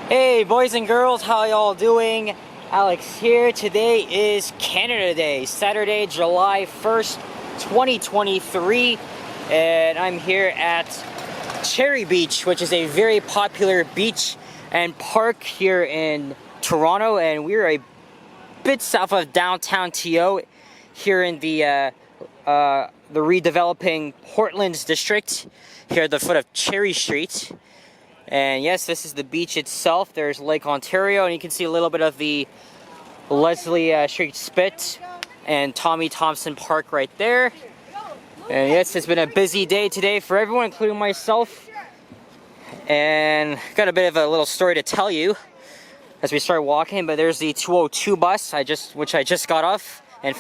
Hey boys and girls, how y'all doing? Alex here. Today is Canada Day, Saturday, July 1st, 2023, and I'm here at Cherry Beach, which is a very popular beach and park here in Toronto, and we're a bit south of downtown TO here in the redeveloping Portlands district here at the foot of Cherry Street. And yes, this is the beach itself. There's Lake Ontario, and you can see a little bit of the Leslie Street Spit and Tommy Thompson Park right there. And yes, it's been a busy day today for everyone, including myself. And got a bit of a little story to tell you as we start walking. But there's the 202 bus, which I just got off and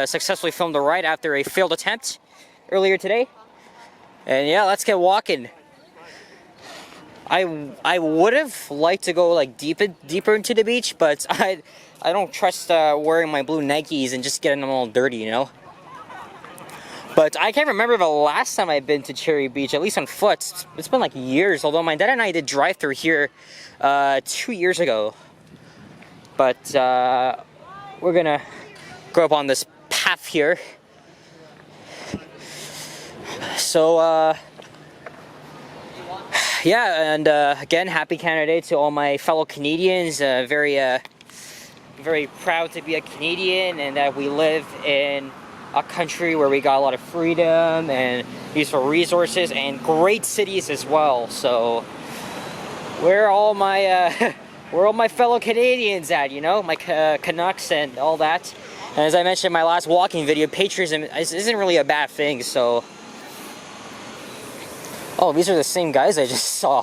successfully filmed the ride after a failed attempt earlier today. And yeah, let's get walking. I would have liked to go like deeper into the beach, but I don't trust wearing my blue Nikes and just getting them all dirty, you know. But I can't remember the last time I've been to Cherry Beach, at least on foot. It's been like years, although my dad and I did drive through here 2 years ago. But we're gonna go up on this path here. So yeah, and again, happy Canada Day to all my fellow Canadians. Very proud to be a Canadian, and that we live in a country where we got a lot of freedom and useful resources and great cities as well. So where are all my fellow Canadians at? You know, my Canucks and all that. And as I mentioned in my last walking video, patriotism isn't really a bad thing. So. Oh, these are the same guys I just saw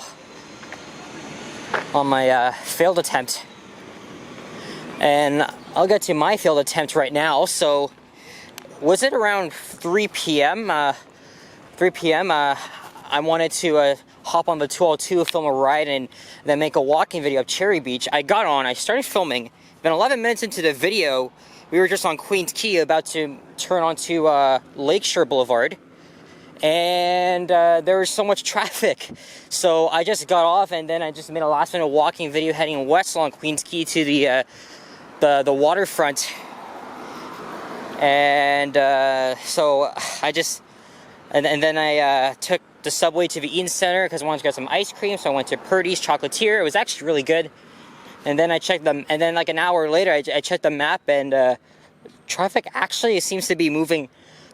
on my failed attempt. And I'll get to my failed attempt right now. So, was it around 3 p.m.? 3 p.m. I wanted to hop on the 202, film a ride, and then make a walking video of Cherry Beach. I got on, I started filming. Then 11 minutes into the video, we were just on Queens Quay, about to turn onto Lakeshore Boulevard. And there was so much traffic, so I just got off, and then I just made a last-minute walking video heading west along Queens Quay to the waterfront. And so I just and then I took the subway to the Eaton Center because I wanted to get some ice cream. So I went to Purdy's Chocolatier. It was actually really good. And then I checked them, and then like an hour later, I checked the map, and traffic actually seems to be moving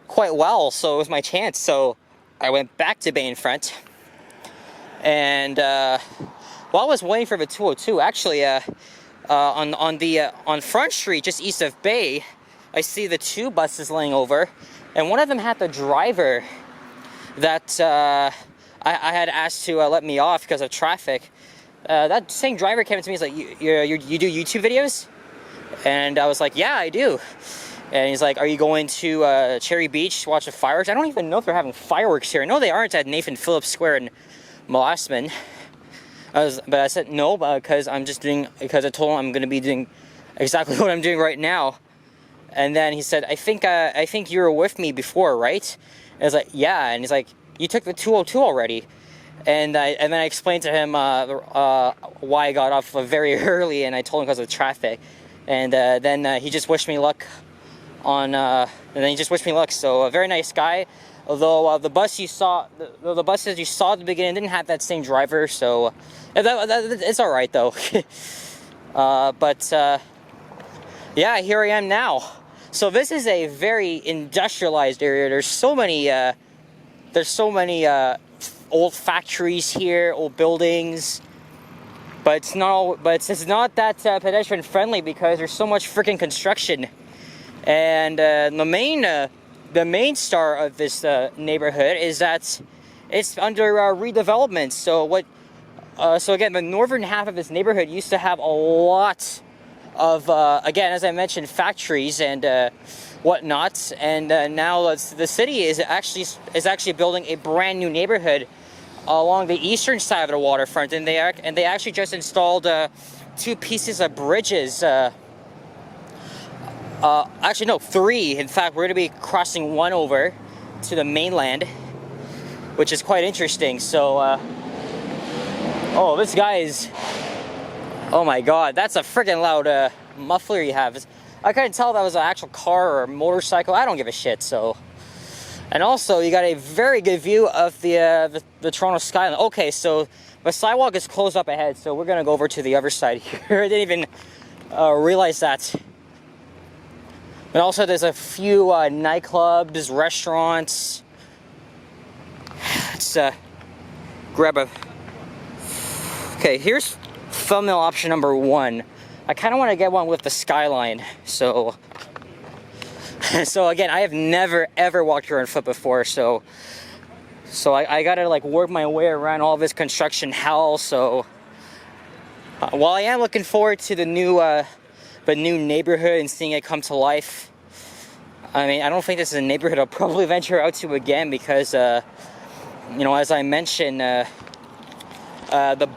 quite well, so it was my chance. So I went back to Bayfront, and while I was waiting for the 202, actually on Front Street, just east of Bay, I see the two buses laying over, and one of them had the driver that I had asked to let me off because of traffic. That same driver came to me. He's like, you do YouTube videos? And I was like, yeah, I do. And he's like, are you going to Cherry Beach to watch the fireworks? I don't even know if they're having fireworks here. No, they aren't at Nathan Phillips Square in Molassman. But I said no, because I told him I'm going to be doing exactly what I'm doing right now. And then he said, I think you were with me before, right? And I was like, yeah. And he's like, you took the 202 already. And then I explained to him why I got off very early, and I told him because of traffic. And then he just wished me luck. And then he just wished me luck. So a very nice guy, although the buses you saw at the beginning didn't have that same driver, so it's all right though. But yeah, here I am now. So this is a very industrialized area. There's so many old factories here, old buildings. But it's not that pedestrian friendly because there's so much freaking construction. And the main star of this neighborhood is that it's under redevelopment. So again, the northern half of this neighborhood used to have a lot of again, as I mentioned, factories and whatnot. And now the city is actually building a brand new neighborhood along the eastern side of the waterfront, and they actually just installed 2 pieces of bridges. Actually, no, 3. In fact, we're going to be crossing one over to the mainland, which is quite interesting. So, oh, this guy is Oh my god, that's a freaking loud muffler you have. I couldn't tell if that was an actual car or a motorcycle. I don't give a shit, so. And also, you got a very good view of the Toronto skyline. Okay, so the sidewalk is closed up ahead, so we're gonna go over to the other side here. I didn't even realize that. And also, there's a few nightclubs, restaurants. Let's grab a... Okay, here's thumbnail option number 1. I kind of want to get one with the skyline, so... So again, I have never ever walked here on foot before, so I gotta like work my way around all this construction hell. So while I am looking forward to the new neighborhood and seeing it come to life, I mean, I don't think this is a neighborhood I'll probably venture out to again because you know, as I mentioned, the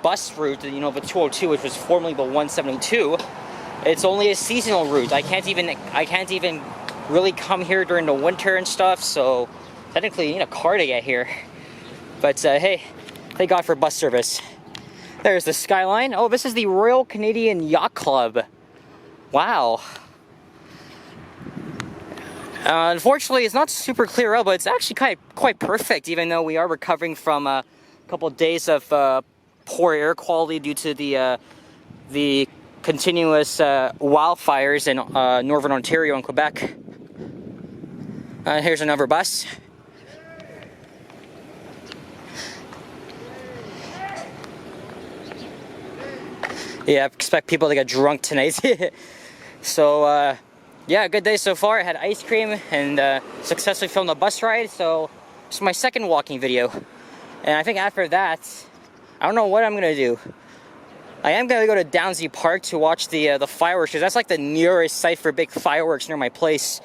bus route, you know, the 202, which was formerly the 172, it's only a seasonal route. I can't even really come here during the winter and stuff, so technically you need a car to get here. But hey, thank God for bus service. There's the skyline. Oh, this is the Royal Canadian Yacht Club. Wow. Unfortunately, it's not super clear out, but it's actually quite perfect, even though we are recovering from a couple of days of poor air quality due to the continuous wildfires in northern Ontario and Quebec. Here's another bus. Yeah, I expect people to get drunk tonight. So, yeah, good day so far. I had ice cream and successfully filmed a bus ride, so it's my second walking video. And I think after that, I don't know what I'm gonna do. I am gonna go to Downsview Park to watch the fireworks, because that's like the nearest site for big fireworks near my place.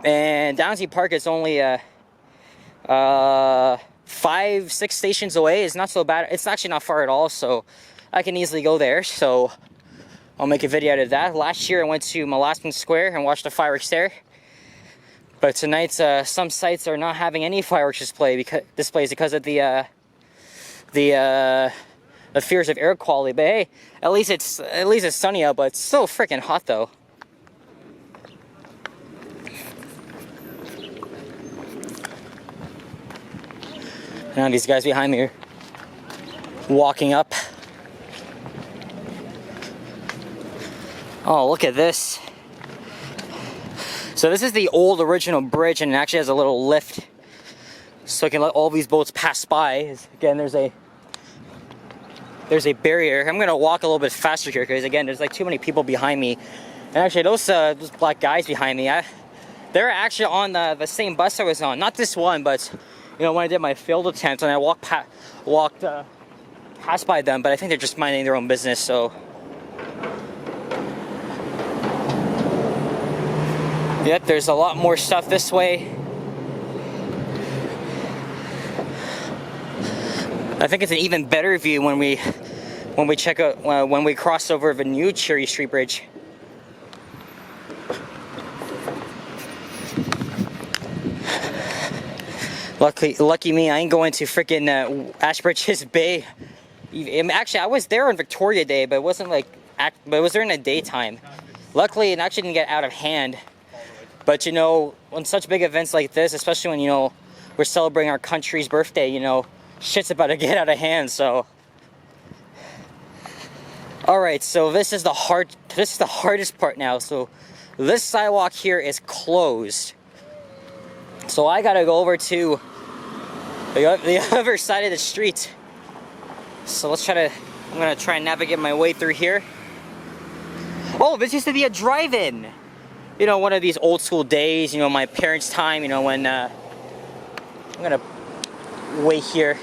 And Downsview Park is only 5-6 stations away. It's not so bad. It's actually not far at all, so I can easily go there. So I'll make a video out of that. Last year I went to Malaspan Square and watched the fireworks there. But tonight some sites are not having any fireworks displays because of the fears of air quality. But hey, at least it's sunny out, but it's so freaking hot though. Now these guys behind me are walking up. Oh, look at this. So this is the old original bridge, and it actually has a little lift so I can let all these boats pass by. Again, there's a barrier. I'm gonna walk a little bit faster here because again, there's like too many people behind me. And actually, those black guys behind me, they're actually on the same bus I was on. Not this one, but you know, when I did my field attempt and I walked past by them, but I think they're just minding their own business. So. Yep, there's a lot more stuff this way. I think it's an even better view when we check out when we cross over the new Cherry Street Bridge. Lucky me, I ain't going to freaking Ashbridges Bay. Actually, I was there on Victoria Day, but it wasn't like, but it was during the daytime. Luckily, it actually didn't get out of hand. But you know, on such big events like this, especially when, you know, we're celebrating our country's birthday, you know, shit's about to get out of hand, so. Alright, so this is the hardest part now. So this sidewalk here is closed. So I gotta go over to the other side of the street. So I'm gonna try and navigate my way through here. Oh, this used to be a drive-in. You know, one of these old school days, you know, my parents' time, you know, when, I'm gonna wait here.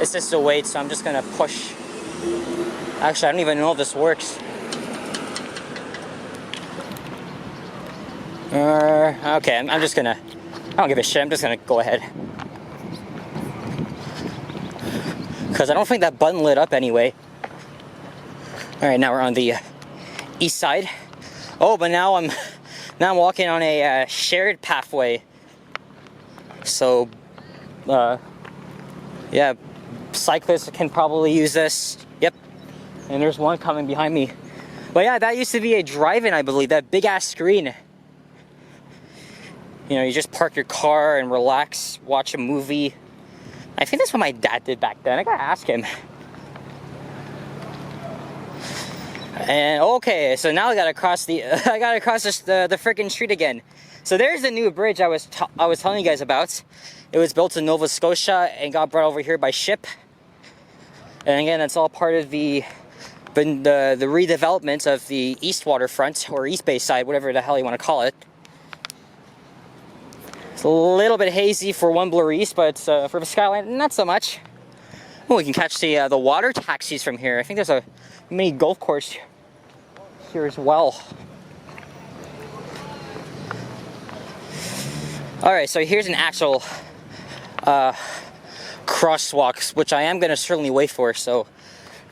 It's just a wait, so I'm just gonna push. Actually, I don't even know if this works. Okay, I'm just gonna, I don't give a shit, I'm just gonna go ahead. Because I don't think that button lit up anyway. Alright, now we're on the east side. Oh, but now I'm walking on a shared pathway. So, yeah, cyclists can probably use this. Yep. And there's one coming behind me. But yeah, that used to be a drive-in, I believe. That big-ass screen. You know, you just park your car and relax, watch a movie. I think that's what my dad did back then. I gotta ask him. And okay, so now I gotta cross the the freaking street again. So there's the new bridge I was telling you guys about. It was built in Nova Scotia and got brought over here by ship. And again, that's all part of the redevelopment of the East Waterfront or East Bay side, whatever the hell you want to call it. It's a little bit hazy for One Bloor East, but for the skyline, not so much. Oh, we can catch the water taxis from here. I think there's a mini golf course here as well. Alright, so here's an actual crosswalk, which I am going to certainly wait for. So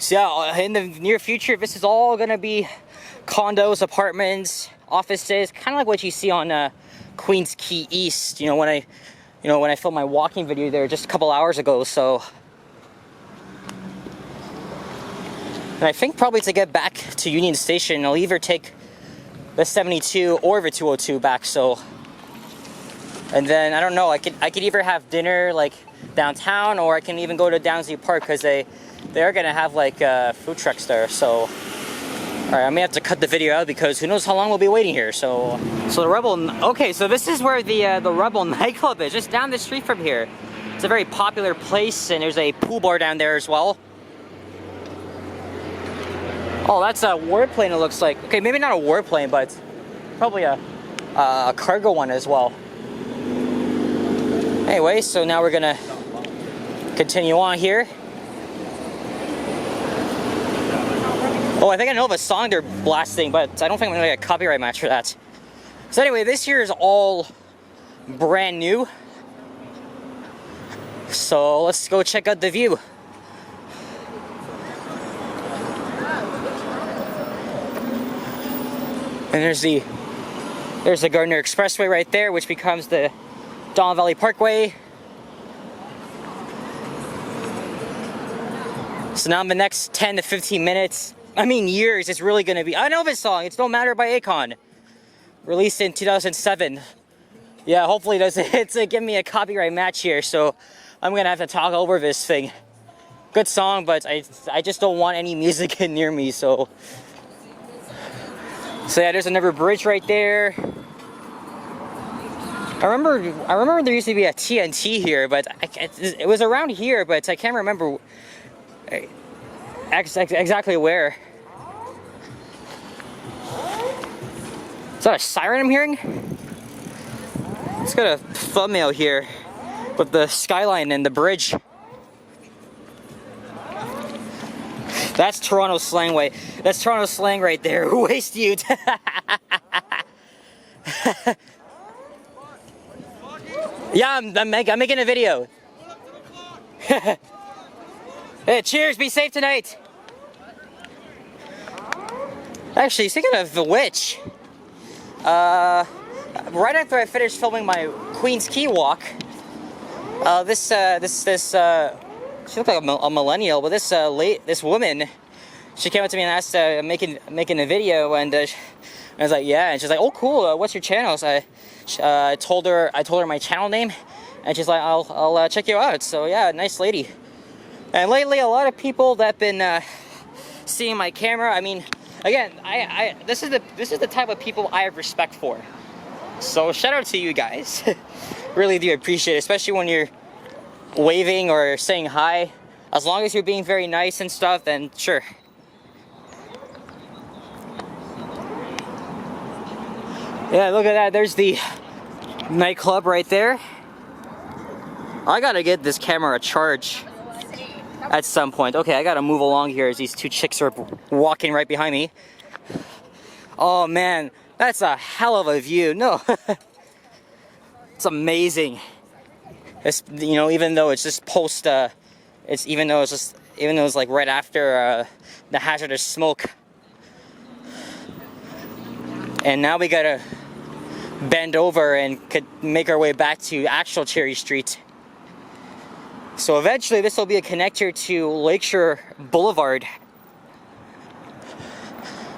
yeah, in the near future, this is all going to be condos, apartments, offices, kind of like what you see on Queens Quay East. You know, when I filmed my walking video there just a couple hours ago. So, and I think probably to get back to Union Station, I'll either take the 72 or the 202 back. So, and then I don't know. I could either have dinner like downtown, or I can even go to Downsview Park because they are gonna have like food trucks there. So, all right, I may have to cut the video out because who knows how long we'll be waiting here. So the Rebel. Okay, so this is where the Rebel nightclub is, just down the street from here. It's a very popular place, and there's a pool bar down there as well. Oh, that's a warplane. It looks like. Okay, maybe not a warplane, but probably a cargo one as well. Anyway, so now we're gonna continue on here. Oh, I think I know of a song they're blasting, but I don't think I'm gonna get a copyright match for that. So anyway, this here is all brand new. So let's go check out the view. And there's the Gardner Expressway right there, which becomes the Don Valley Parkway. So now in the next 10 to 15 minutes, I mean years, it's really gonna be. I know this song. It's "Don't Matter" by Akon, released in 2007. Yeah, hopefully it doesn't give me a copyright match here. So I'm gonna have to talk over this thing. Good song, but I just don't want any music near me. So yeah, there's another bridge right there. I remember there used to be a TNT here, but it was around here, but I can't remember exactly where. Is that a siren I'm hearing? Let's get a thumbnail here with the skyline and the bridge. That's Toronto slang way. That's Toronto slang right there. Waste you. Yeah, I'm making a video. Hey, cheers, be safe tonight. Actually, speaking of the witch, right after I finished filming my Queens Quay walk, this she looked like a millennial, but this woman, she came up to me and asked, making a video, and I was like, yeah, and she's like, oh, cool. What's your channel? So I told her my channel name, and she's like, I'll check you out. So yeah, nice lady. And lately, a lot of people that've been seeing my camera. I mean, again, this is the type of people I have respect for. So shout out to you guys. Really do appreciate it, especially when you're waving or saying hi. As long as you're being very nice and stuff, then sure. Yeah, look at that. There's the nightclub right there. I gotta get this camera a charge at some point. Okay, I gotta move along here as these two chicks are walking right behind me. Oh man, that's a hell of a view. No, it's amazing. It's, you know, even though it's just post, even though it's like right after the hazardous smoke. And now we gotta bend over and could make our way back to actual Cherry Street. So eventually this will be a connector to Lakeshore Boulevard.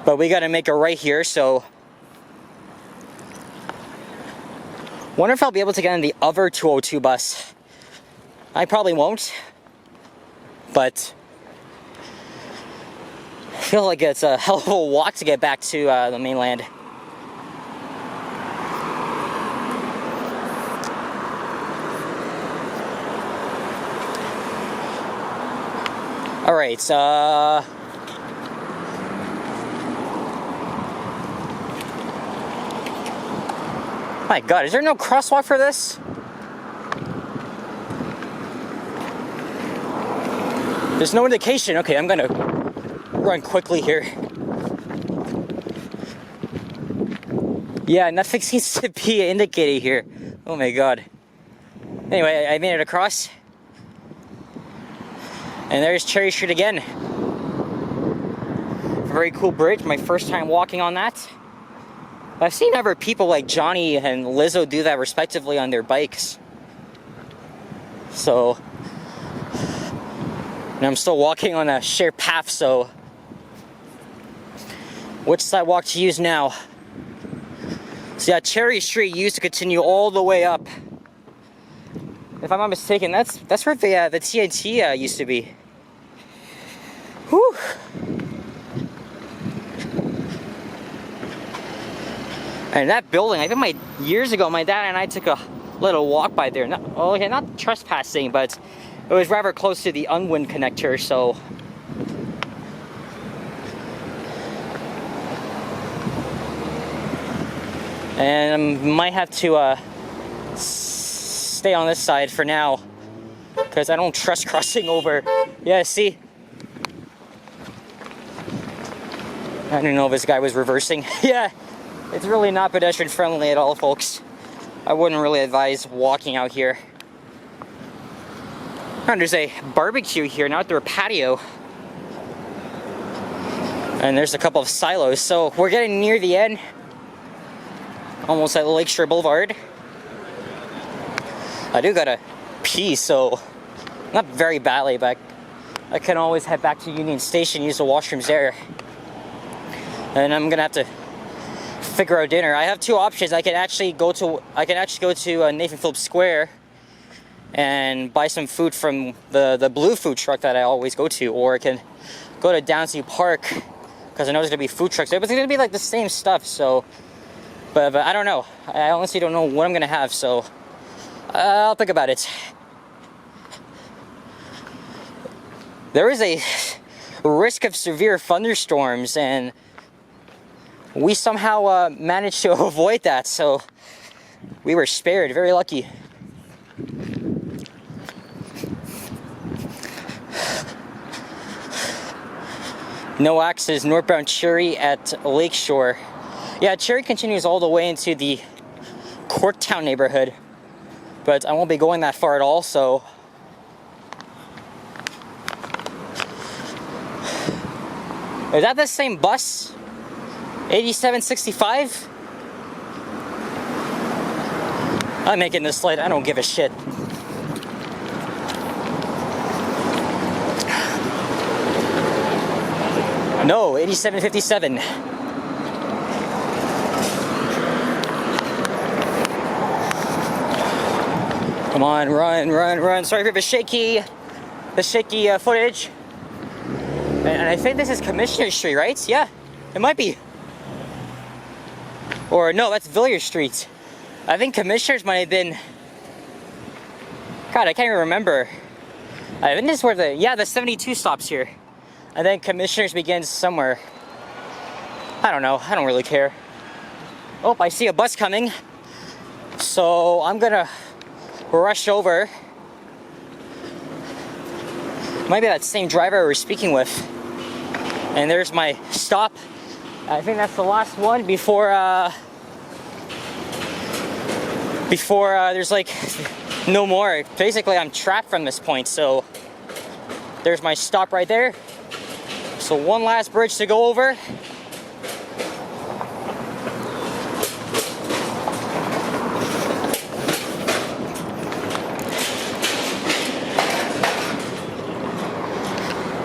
But we gotta make a right here, so... Wonder if I'll be able to get on the other 202 bus. I probably won't. But... I feel like it's a hell of a walk to get back to the mainland. Alright, my god, is there no crosswalk for this? There's no indication. Okay, I'm gonna run quickly here. Yeah, nothing seems to be indicated here. Oh my god. Anyway, I made it across. And there's Cherry Street again. Very cool bridge, my first time walking on that. I've seen other people like Johnny and Lizzo do that respectively on their bikes. So, and I'm still walking on a shared path, so which sidewalk to use now? So yeah, Cherry Street used to continue all the way up. If I'm not mistaken, that's where the TNT used to be. Whew. And that building, I think years ago, my dad and I took a little walk by there. Not trespassing, but it was rather close to the Unwin connector, so. And might have to stay on this side for now, because I don't trust crossing over. Yeah, see? I don't know if this guy was reversing. Yeah. It's really not pedestrian friendly at all, folks. I wouldn't really advise walking out here. And there's a barbecue here, an outdoor patio. And there's a couple of silos. So we're getting near the end. Almost at Lakeshore Boulevard. I do gotta pee, so not very badly, but I can always head back to Union Station, use the washrooms there. And I'm gonna have to figure out dinner. I have two options. I can actually go to Nathan Phillips Square and buy some food from the blue food truck that I always go to, or I can go to Downsview Park because I know there's gonna be food trucks there, but it's gonna be like the same stuff. So, but I don't know. I honestly don't know what I'm gonna have. So I'll think about it. There is a risk of severe thunderstorms, and we somehow managed to avoid that, so we were spared. Very lucky. No access northbound Cherry at Lakeshore. Yeah, Cherry continues all the way into the Corktown neighborhood, but I won't be going that far at all, so. Is that the same bus? 8765? I'm making this late, I don't give a shit. No, 8757. Come on, run. Sorry for the shaky footage. And I think this is Commissioner Street, right? Yeah, it might be. Or no, that's Villiers Street. I think Commissioners might have been... God, I can't even remember. I think this is where the 72 stops here. And then Commissioners begins somewhere. I don't know, I don't really care. Oh, I see a bus coming. So I'm gonna rush over. Might be that same driver we were speaking with. And there's my stop. I think that's the last one before there's like no more. Basically, I'm trapped from this point, so there's my stop right there. So one last bridge to go over.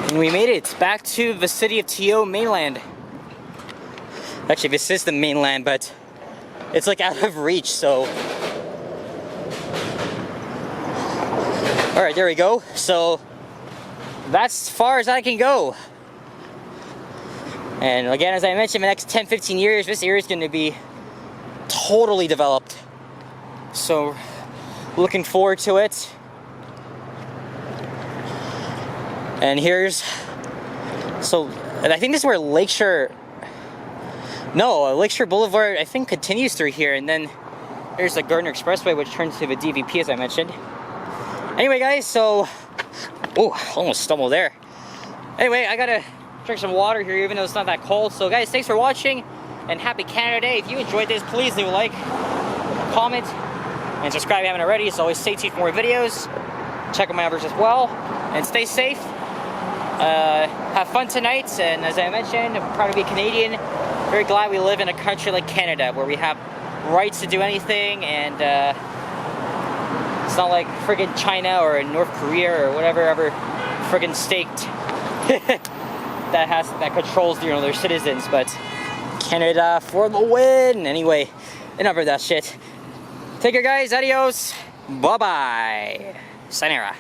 And we made it back to the city of TO mainland. Actually, this is the mainland, but it's like out of reach, so. Alright, there we go. So, that's as far as I can go. And again, as I mentioned, in the next 10-15 years, this area is going to be totally developed. So, looking forward to it. And here's, so, and I think this is where Lakeshore Boulevard, I think, continues through here, and then there's the Gardner Expressway, which turns to the DVP, as I mentioned. Anyway, guys, so, oh, almost stumbled there. Anyway, I gotta drink some water here, even though it's not that cold. So, guys, thanks for watching, and happy Canada Day. If you enjoyed this, please leave a like, comment, and subscribe if you haven't already. So always stay tuned for more videos. Check out my others as well, and stay safe. Have fun tonight, and as I mentioned, I'm proud to be Canadian. Very glad we live in a country like Canada, where we have rights to do anything, and it's not like friggin' China or North Korea or whatever other friggin' state that controls, you know, their citizens. But Canada for the win. Anyway, enough of that shit. Take care, guys. Adios. Bye bye. Sayonara.